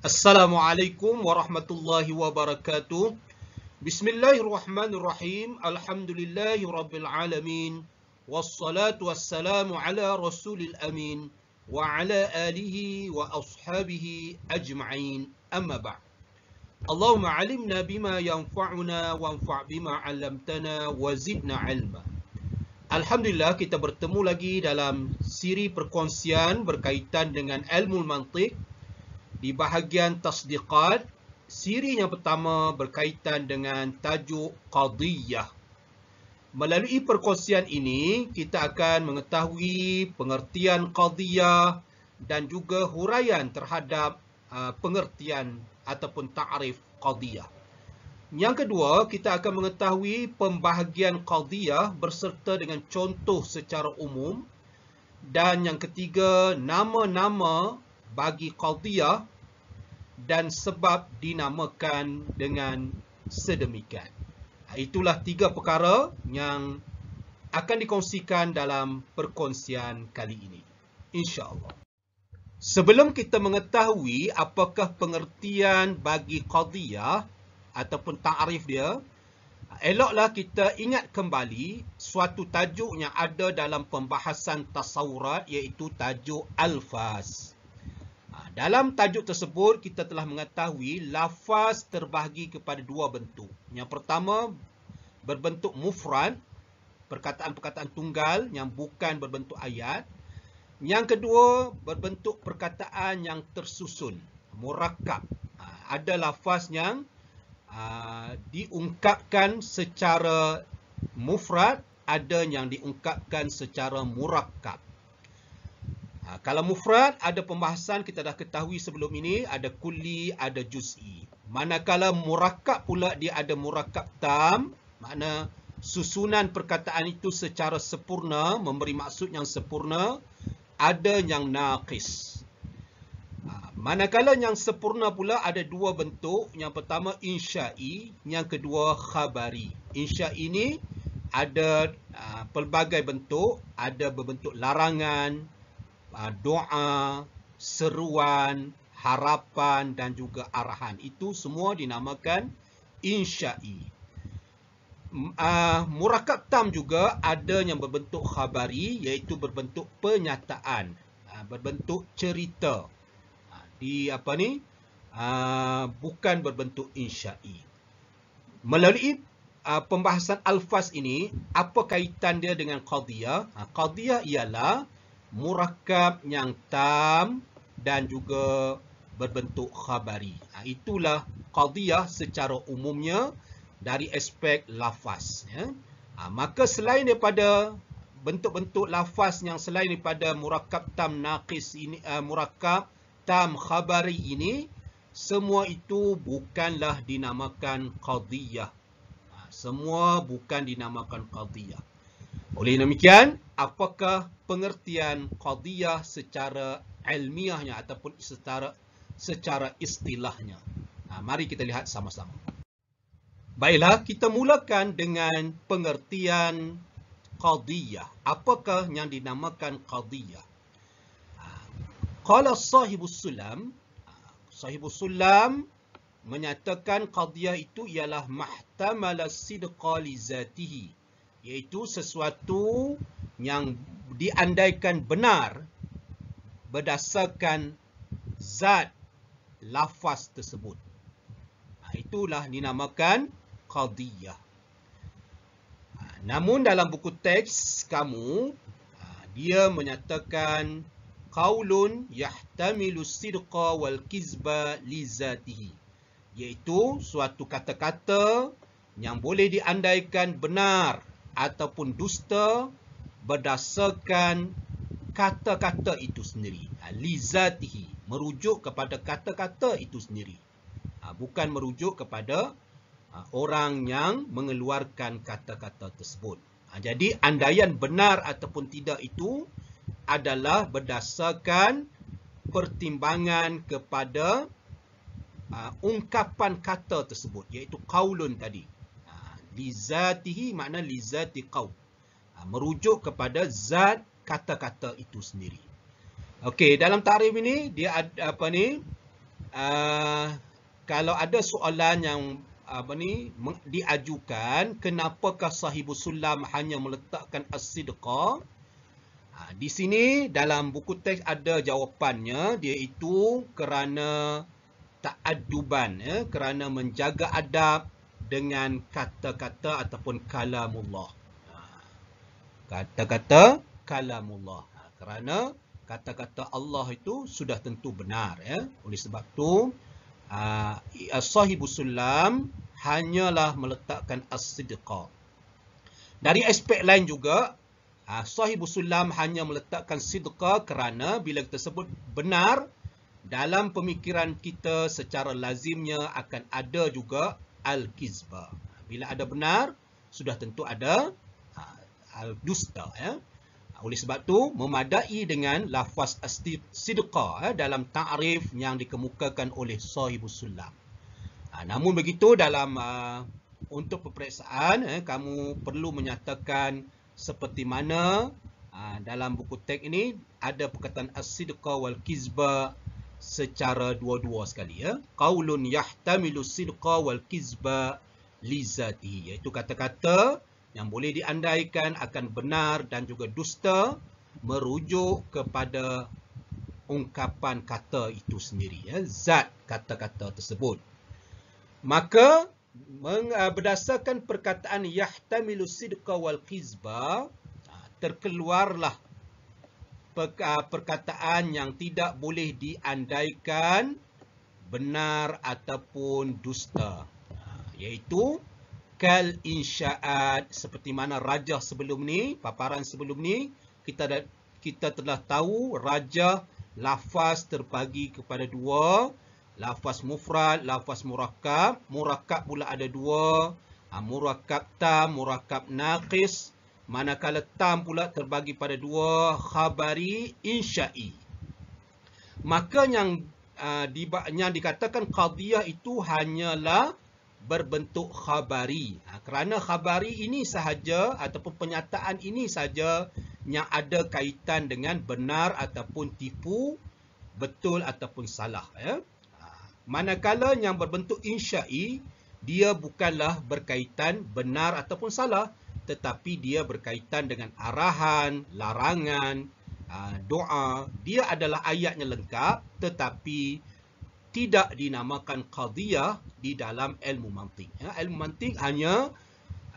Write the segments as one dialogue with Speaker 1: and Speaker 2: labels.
Speaker 1: Assalamualaikum warahmatullahi wabarakatuh. Bismillahirrahmanirrahim. Alhamdulillahi rabbil alamin. Wassalatu wassalamu ala rasulil amin. Wa ala alihi wa ashabihi ajma'in. Amma ba'd. Allahumma alimna bima yanfa'una wanfa' bima 'allamtana wa zidna 'ilma. Alhamdulillah kita bertemu lagi dalam siri perkongsian berkaitan dengan ilmu mantiq. Di bahagian tasdiqat, siri yang pertama berkaitan dengan tajuk qadiyah. Melalui perkongsian ini, kita akan mengetahui pengertian qadiyah dan juga huraian terhadap pengertian ataupun ta'rif qadiyah. Yang kedua, kita akan mengetahui pembahagian qadiyah berserta dengan contoh secara umum. Dan yang ketiga, nama-nama bagi qadiyah dan sebab dinamakan dengan sedemikian. Itulah tiga perkara yang akan dikongsikan dalam perkongsian kali ini, insya-Allah. Sebelum kita mengetahui apakah pengertian bagi qadiyah ataupun ta'rif dia, eloklah kita ingat kembali suatu tajuk yang ada dalam pembahasan tasawurat, iaitu tajuk alfaz. Dalam tajuk tersebut, kita telah mengetahui lafaz terbahagi kepada dua bentuk. Yang pertama, berbentuk mufrad, perkataan-perkataan tunggal yang bukan berbentuk ayat. Yang kedua, berbentuk perkataan yang tersusun, murakkab. Ada lafaz yang diungkapkan secara mufrad, ada yang diungkapkan secara murakkab. Kalau mufrad, ada pembahasan kita dah ketahui sebelum ini, ada kulli, ada juz'i. Manakala murakkab pula, dia ada murakkab tam, makna susunan perkataan itu secara sempurna, memberi maksud yang sempurna, ada yang naqis. Manakala yang sempurna pula ada dua bentuk, yang pertama insya'i, yang kedua khabari. Insya'i ini ada pelbagai bentuk, ada berbentuk larangan, doa, seruan, harapan dan juga arahan. Itu semua dinamakan insya'i. Murakkab tam juga ada yang berbentuk khabari, iaitu berbentuk penyataan, berbentuk cerita. Bukan berbentuk insya'i. Melalui pembahasan alfaz ini, apa kaitan dia dengan qadiyah? Qadiyah ialah murakkab yang tam dan juga berbentuk khabari. Itulah qadiyah secara umumnya dari aspek lafaz. Maka selain daripada bentuk-bentuk lafaz yang selain daripada murakkab tam naqis ini, murakkab tam khabari ini, semua itu bukanlah dinamakan qadiyah. Semua bukan dinamakan qadiyah. Oleh demikian, apakah pengertian qadiyah secara ilmiahnya ataupun secara istilahnya? Mari kita lihat sama-sama. Baiklah, kita mulakan dengan pengertian qadiyah. Apakah yang dinamakan qadiyah? Qala sahibus sulam, sahibus sulam menyatakan qadiyah itu ialah mahtamala sidqa li zatihi, iaitu sesuatu yang diandaikan benar berdasarkan zat lafaz tersebut. Itulah dinamakan qadiyah. Namun dalam buku teks kamu, dia menyatakan qaulun yahtamilu sidqa wal kizba li zatihi, iaitu suatu kata-kata yang boleh diandaikan benar ataupun dusta berdasarkan kata-kata itu sendiri. Li zatihi, merujuk kepada kata-kata itu sendiri. Bukan merujuk kepada orang yang mengeluarkan kata-kata tersebut. Jadi andaian benar ataupun tidak itu adalah berdasarkan pertimbangan kepada ungkapan kata tersebut, iaitu qaulun tadi. Li zatihi makna li zati qaul, merujuk kepada zat kata-kata itu sendiri. Okey, dalam takrif ini dia ada kalau ada soalan yang diajukan, kenapakah sahibus sulam hanya meletakkan as-sidqa? Di sini dalam buku teks ada jawapannya, iaitu kerana ta'adduban, kerana menjaga adab dengan kata-kata ataupun kalamullah. Kata-kata kalamullah. Kerana kata-kata Allah itu sudah tentu benar. Oleh sebab itu, sahibus sulam hanyalah meletakkan as-sidqa. Dari aspek lain juga, sahibus sulam hanya meletakkan sidqa kerana bila tersebut benar, dalam pemikiran kita secara lazimnya akan ada juga al-kizba. Bila ada benar, sudah tentu ada al-dusta. Oleh sebab itu, memadai dengan lafaz as-sidqa dalam ta'rif yang dikemukakan oleh sahibus sulam. Namun begitu, dalam untuk peperiksaan, kamu perlu menyatakan seperti mana dalam buku teks ini ada perkataan as-sidqa wal kizba secara dua-dua sekali. Qaulun yahtamilu sidqa wal kizba li zatihi, iaitu kata-kata yang boleh diandaikan akan benar dan juga dusta merujuk kepada ungkapan kata itu sendiri, zat kata-kata tersebut. Maka berdasarkan perkataan yahtamilu sidqa wal kizba, terkeluarlah perkataan yang tidak boleh diandaikan benar ataupun dusta, iaitu kal insya'at, seperti mana rajah sebelum ni, paparan sebelum ni, kita telah tahu rajah lafaz terbagi kepada dua, lafaz mufrad, lafaz murakkab. Murakkab pula ada dua, murakkab tam, murakkab naqis. Manakala tam pula terbagi pada dua, khabari, insya'i. Maka yang dikatakan qadiyah itu hanyalah berbentuk khabari. Kerana khabari ini sahaja ataupun penyataan ini saja yang ada kaitan dengan benar ataupun tipu, betul ataupun salah. Manakala yang berbentuk insya'i, dia bukanlah berkaitan benar ataupun salah, tetapi dia berkaitan dengan arahan, larangan, doa. Dia adalah ayatnya lengkap, tetapi tidak dinamakan qadiyah di dalam ilmu mantik. Ilmu mantik hanya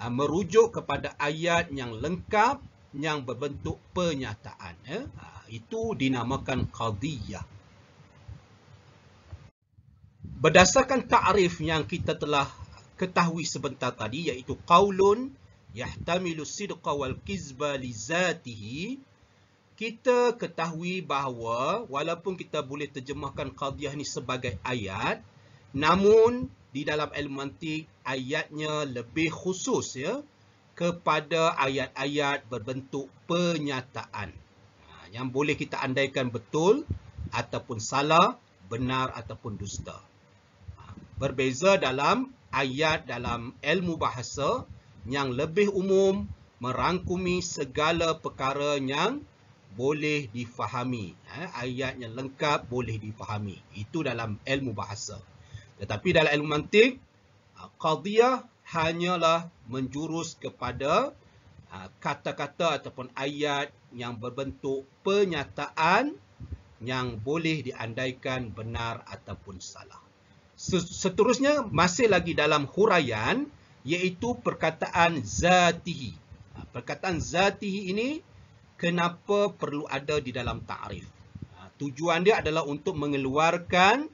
Speaker 1: merujuk kepada ayat yang lengkap yang berbentuk penyataan. Itu dinamakan qadiyah. Berdasarkan ta'rif yang kita telah ketahui sebentar tadi, iaitu qaulun yahtamilu sidqa wal kizba li zatihi, kita ketahui bahawa walaupun kita boleh terjemahkan qadiyah ni sebagai ayat, namun di dalam ilmu mantik ayatnya lebih khusus kepada ayat-ayat berbentuk penyataan yang boleh kita andaikan betul ataupun salah, benar ataupun dusta. Berbeza dalam ayat dalam ilmu bahasa yang lebih umum, merangkumi segala perkara yang boleh difahami. Ayatnya lengkap, boleh difahami. Itu dalam ilmu bahasa. Tetapi dalam ilmu mantik, qadiyah hanyalah menjurus kepada kata-kata ataupun ayat yang berbentuk penyataan yang boleh diandaikan benar ataupun salah. Seterusnya, masih lagi dalam huraian, iaitu perkataan zatihi. Perkataan zatihi ini kenapa perlu ada di dalam ta'rif? Tujuan dia adalah untuk mengeluarkan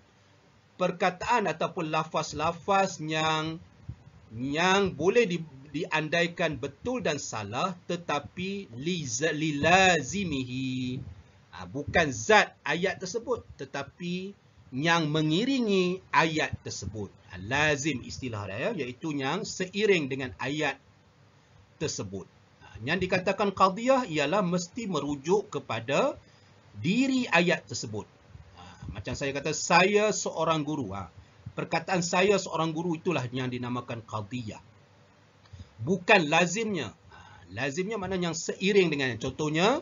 Speaker 1: perkataan ataupun lafaz-lafaz yang boleh diandaikan betul dan salah, tetapi lilazimihi. Bukan zat ayat tersebut, tetapi yang mengiringi ayat tersebut. Lazim istilah dia, iaitu yang seiring dengan ayat tersebut. Yang dikatakan qadiyah ialah mesti merujuk kepada diri ayat tersebut. Macam saya kata, saya seorang guru. Perkataan saya seorang guru itulah yang dinamakan qadiyah. Bukan lazimnya. Lazimnya maknanya yang seiring dengan. Contohnya,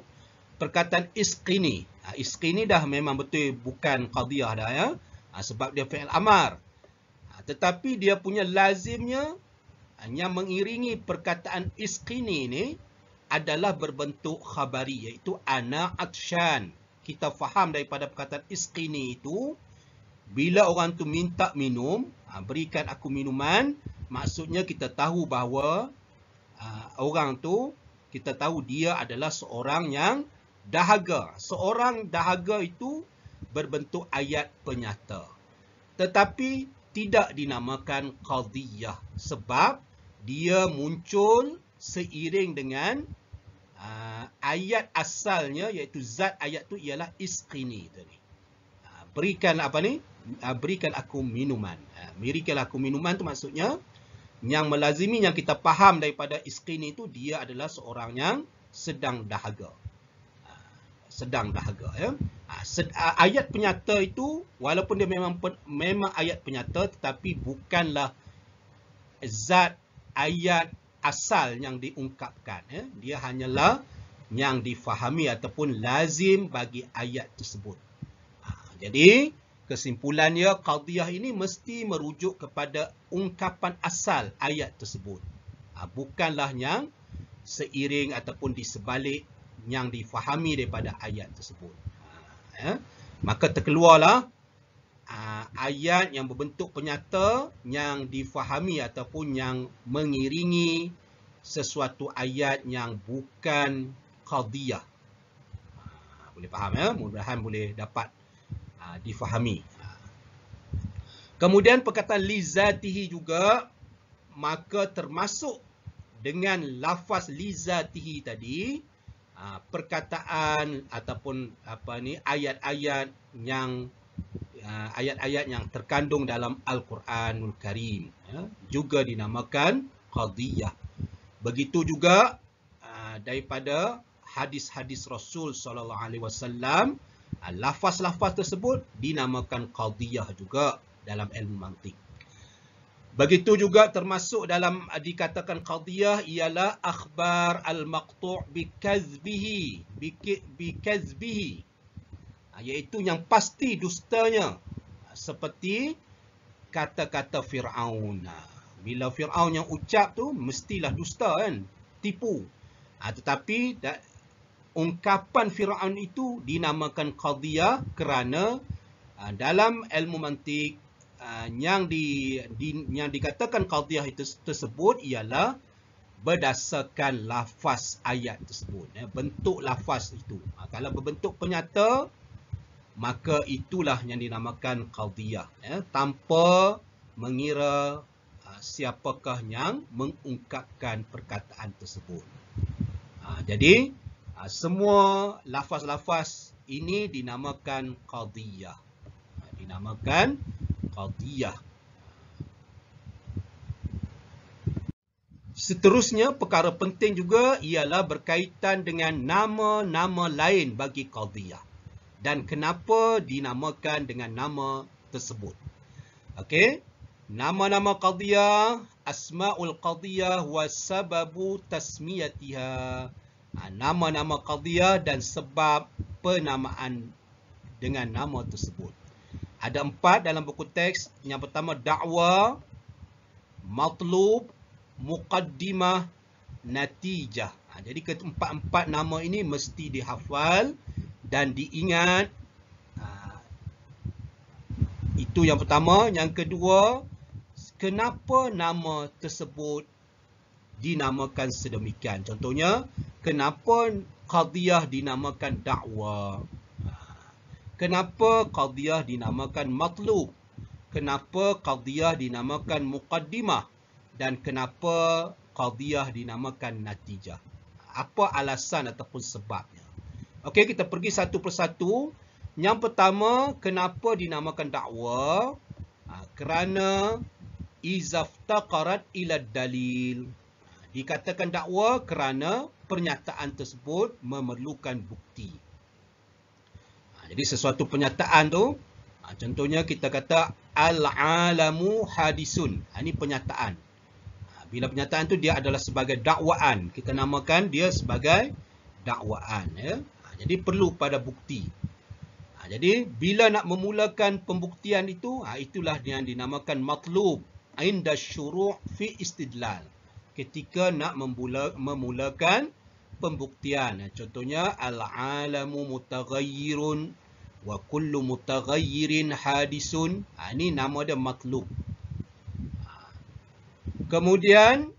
Speaker 1: perkataan isqini. Isqini dah memang betul bukan qadiyah dah. sebab dia fi'il amar. Tetapi dia punya lazimnya yang mengiringi perkataan isqini ni adalah berbentuk khabari, iaitu ana atsyan. Kita faham daripada perkataan isqini itu, bila orang tu minta minum, berikan aku minuman, maksudnya kita tahu bahawa orang tu, kita tahu dia adalah seorang yang dahaga. Seorang dahaga itu berbentuk ayat penyata. Tetapi tidak dinamakan qadiyah sebab dia muncul seiring dengan ayat asalnya, iaitu zat ayat tu ialah isqini tadi. Berikan apa ni? Berikan aku minuman. Berikan aku minuman tu maksudnya yang melazimi, yang kita faham daripada isqini itu, dia adalah seorang yang sedang dahaga. Sedang dahaga, ya. Ayat penyata itu walaupun dia memang ayat penyata, tetapi bukanlah zat ayat asal yang diungkapkan, ya. Dia hanyalah yang difahami ataupun lazim bagi ayat tersebut. Jadi kesimpulannya, qadiyah ini mesti merujuk kepada ungkapan asal ayat tersebut, bukanlah yang seiring ataupun di sebalik yang difahami daripada ayat tersebut. Maka terkeluarlah ayat yang berbentuk penyata yang difahami ataupun yang mengiringi sesuatu ayat yang bukan qadiyah. Boleh faham, ya? Mudah-mudahan boleh dapat difahami. Kemudian perkataan lizatihi juga, maka termasuk dengan lafaz lizatihi tadi perkataan ataupun ayat-ayat yang terkandung dalam Al-Quranul Karim, juga dinamakan qadiyah. Begitu juga daripada hadis-hadis Rasul SAW, lafaz-lafaz tersebut dinamakan qadiyah juga dalam ilmu mantik. Begitu juga termasuk dalam dikatakan qadiyah ialah akhbar al-maqtu' bikazbihi, iaitu yang pasti dustanya, seperti kata-kata Fir'aun. Bila Fir'aun yang ucap tu mestilah dusta, kan, tipu. Tetapi ungkapan Fir'aun itu dinamakan qadiyah kerana dalam ilmu mantik yang dikatakan qadiyah itu tersebut ialah berdasarkan lafaz ayat tersebut, bentuk lafaz itu. Kalau berbentuk penyata, maka itulah yang dinamakan qadiyah, tanpa mengira siapakah yang mengungkapkan perkataan tersebut. Jadi semua lafaz-lafaz ini dinamakan qadiyah. Dinamakan qadiyah. Seterusnya, perkara penting juga ialah berkaitan dengan nama-nama lain bagi qadiyah dan kenapa dinamakan dengan nama tersebut. Okey, nama-nama qadiyah, asmaul qadiyah wa sababu tasmiyatiha. Nama-nama qadiyah dan sebab penamaan dengan nama tersebut. Ada 4 dalam buku teks. Yang pertama dakwa, matlub, muqaddimah, natijah. Jadi keempat-empat nama ini mesti dihafal dan diingat. Itu yang pertama. Yang kedua, kenapa nama tersebut dinamakan sedemikian. Contohnya, kenapa qadiyah dinamakan dakwa? Kenapa qadiyah dinamakan matlub? Kenapa qadiyah dinamakan muqaddimah? Dan kenapa qadiyah dinamakan natijah? Apa alasan ataupun sebabnya? Okey, kita pergi satu persatu. Yang pertama, kenapa dinamakan dakwa? Kerana izaftaqarat ila dalil. Dikatakan dakwa kerana pernyataan tersebut memerlukan bukti. Jadi sesuatu pernyataan tu, contohnya kita kata al-alamu hadisun. Ini pernyataan. Bila pernyataan tu dia adalah sebagai dakwaan, kita namakan dia sebagai dakwaan. Jadi perlu pada bukti. Jadi bila nak memulakan pembuktian itu, itulah yang dinamakan matlub inda syuru' fi istidlal. Ketika nak memulakan pembuktian. Contohnya al-alamu mutaghayyirun wa kullu mutaghayyirin hadisun. Ini nama dia matlub. Kemudian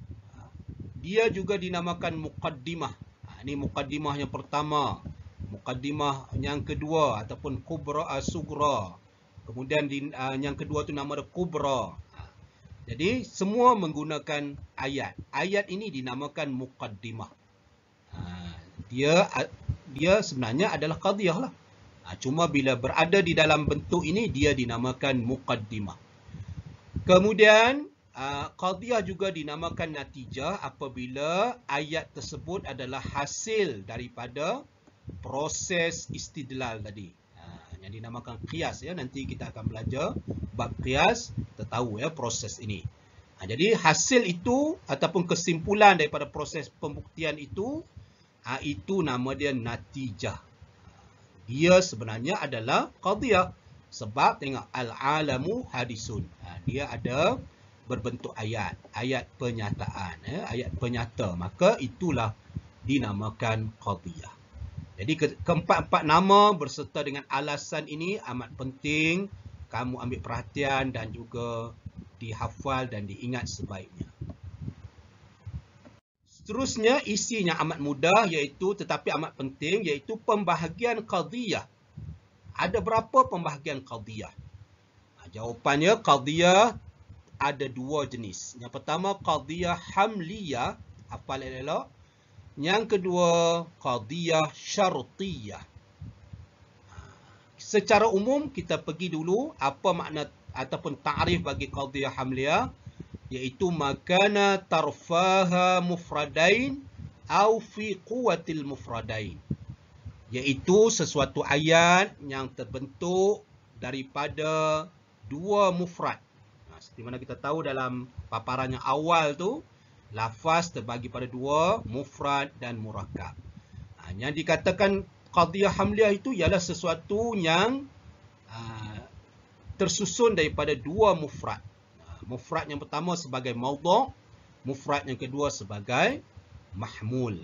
Speaker 1: dia juga dinamakan muqaddimah. Ini muqaddimah yang pertama. Muqaddimah yang kedua ataupun kubra sugra. Kemudian yang kedua tu nama dia kubra. Jadi semua menggunakan ayat. Ayat ini dinamakan muqaddimah. Dia sebenarnya adalah qadhiyah lah. Cuma bila berada di dalam bentuk ini dia dinamakan muqaddimah. Kemudian qadhiyah juga dinamakan natijah apabila ayat tersebut adalah hasil daripada proses istidlal tadi. Yang dinamakan qiyas ya. Nanti kita akan belajar bab qiyas, kita tahu ya proses ini. Jadi hasil itu ataupun kesimpulan daripada proses pembuktian itu nama dia natijah. Dia sebenarnya adalah qadhiyah sebab tengok al-alamu hadisun. Dia ada berbentuk ayat, ayat penyataan ya, ayat penyata. Maka itulah dinamakan qadhiyah. Jadi keempat-empat nama berserta dengan alasan ini amat penting kamu ambil perhatian dan juga dihafal dan diingat sebaiknya. Seterusnya isinya amat mudah tetapi amat penting iaitu pembahagian qadhiyah. Ada berapa pembahagian qadhiyah? Jawapannya qadhiyah ada dua jenis. Yang pertama qadhiyah hamliyah, hafal elok. Yang kedua, qadhiyah syartiyah. Secara umum, kita pergi dulu apa makna ataupun ta'rif bagi qadhiyah hamliyah, iaitu makana tarfaha mufradain au fi quwwatil mufradain. Iaitu sesuatu ayat yang terbentuk daripada dua mufrad. Seperti mana kita tahu dalam paparan yang awal tu, lafaz terbagi pada dua, mufrad dan murakkab. Yang dikatakan qadhiyah hamliyah itu ialah sesuatu yang tersusun daripada dua mufrad. Mufrad yang pertama sebagai maudhu', mufrad yang kedua sebagai mahmul.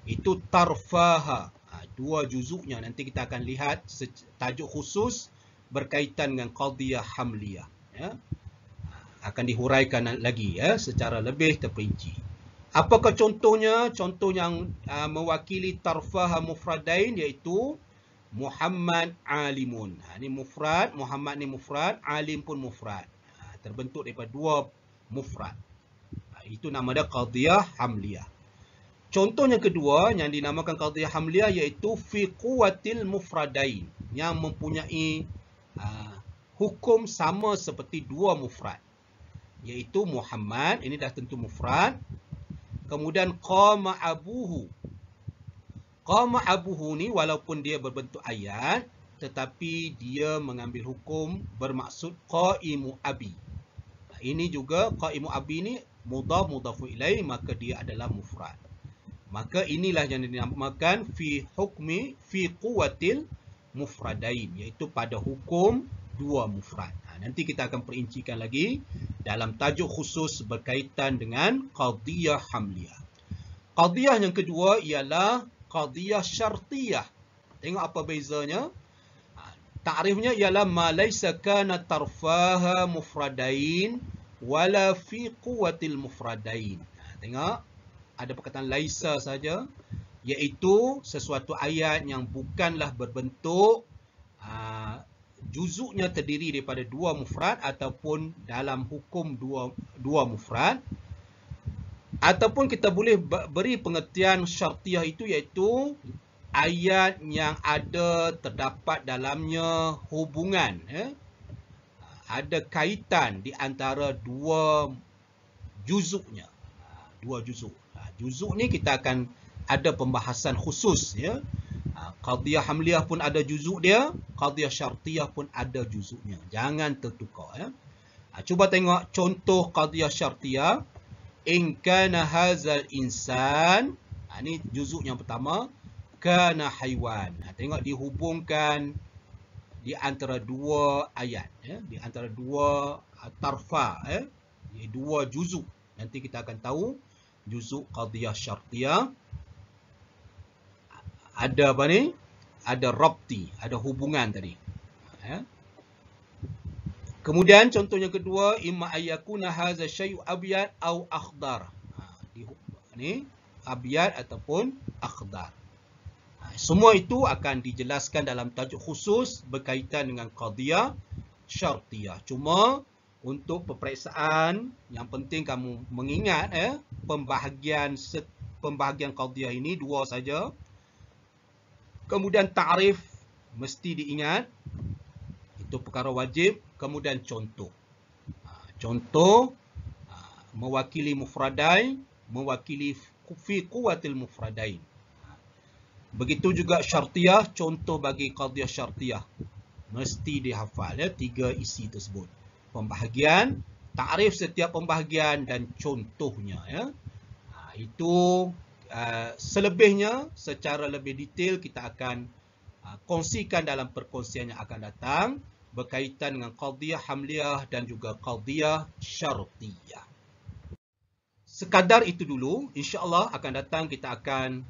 Speaker 1: Itu tarfaha. Dua juzuknya nanti kita akan lihat tajuk khusus berkaitan dengan qadhiyah hamliyah. Akan dihuraikan lagi secara lebih terperinci. Apakah contohnya? Contoh yang mewakili tarfaha mufradain iaitu Muhammad alimun. Ini mufrad, Muhammad ni mufrad, alim pun mufrad. Terbentuk daripada dua mufrad. Itu nama dia qadhiyah hamliyah. Contoh yang kedua yang dinamakan qadhiyah hamliyah iaitu fi quwwatil mufradain, yang mempunyai hukum sama seperti dua mufrad. Iaitu Muhammad, ini dah tentu mufrad. Kemudian qama abuhu. Qama abuhu ni walaupun dia berbentuk ayat, tetapi dia mengambil hukum bermaksud qaimu abi. Ini juga qaimu abi ni mudhaf mudhafu ilaih, maka dia adalah mufrad. Maka inilah yang dinamakan fi hukmi fi quwwatil mufradain, iaitu pada hukum dua mufrad. Nanti kita akan perincikan lagi dalam tajuk khusus berkaitan dengan qadhiyah hamliyah. Qadhiyah yang kedua ialah qadhiyah syartiyah. Tengok apa bezanya? Ta'rifnya ialah ma laysa kana tarfaha mufradain wala fi quwwatil mufradain. Tengok ada perkataan laisa saja, iaitu sesuatu ayat yang bukanlah berbentuk juzuknya terdiri daripada dua mufrad ataupun dalam hukum dua mufrad. Ataupun kita boleh beri pengertian syartiyah itu iaitu ayat yang terdapat dalamnya hubungan, ada kaitan di antara dua juzuknya. Dua juzuk. Juzuk ni kita akan ada pembahasan khusus ya. Qadhiyah hamliyah pun ada juzuk dia, qadhiyah syartiyah pun ada juzuknya. Jangan tertukar ya. Cuba tengok contoh qadhiyah syartiyah. In kana hadzal insan, ini juzuk yang pertama, kana haiwan. Tengok dihubungkan di antara dua ayat, ya, di antara dua tarfa, dua juzuk. Nanti kita akan tahu juzuk qadiyah syartiyah. Ada apa ni? Ada rabti, ada hubungan tadi. Ya. Kemudian contohnya kedua, imma ayyakuna hadza syai'u abyad au akhdar. Ni abyad ataupun akhdar. Semua itu akan dijelaskan dalam tajuk khusus berkaitan dengan qadiyah syartiyah. Cuma untuk peperiksaan yang penting kamu mengingat pembahagian qadiyah ini dua saja. Kemudian ta'rif mesti diingat. Itu perkara wajib. Kemudian contoh. Contoh mewakili mufradain, mewakili fi quwwatil mufradain. Begitu juga syartiyah, contoh bagi qadiyah syartiyah. Mesti dihafal, ya, tiga isi tersebut. Pembahagian, ta'rif setiap pembahagian dan contohnya. Ya. Itu selebihnya secara lebih detail kita akan kongsikan dalam perkongsian yang akan datang berkaitan dengan qadiyah hamliyah dan juga qadiyah syartiyah. Sekadar itu dulu, insya-Allah akan datang kita akan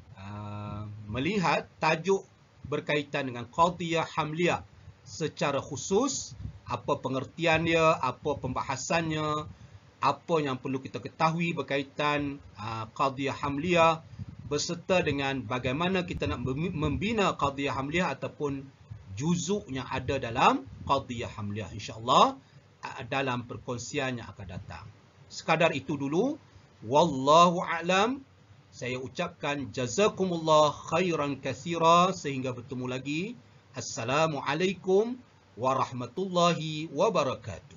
Speaker 1: melihat tajuk berkaitan dengan qadiyah hamliyah secara khusus, apa pengertiannya, apa pembahasannya, apa yang perlu kita ketahui berkaitan qadiyah hamliyah beserta dengan bagaimana kita nak membina qadiyah hamliyah ataupun juzuk yang ada dalam qadiyah hamliyah, insya-Allah dalam perkongsian yang akan datang. Sekadar itu dulu. Wallahu a'lam. Saya ucapkan jazakumullah khairan katsira sehingga bertemu lagi. Assalamualaikum warahmatullahi wabarakatuh.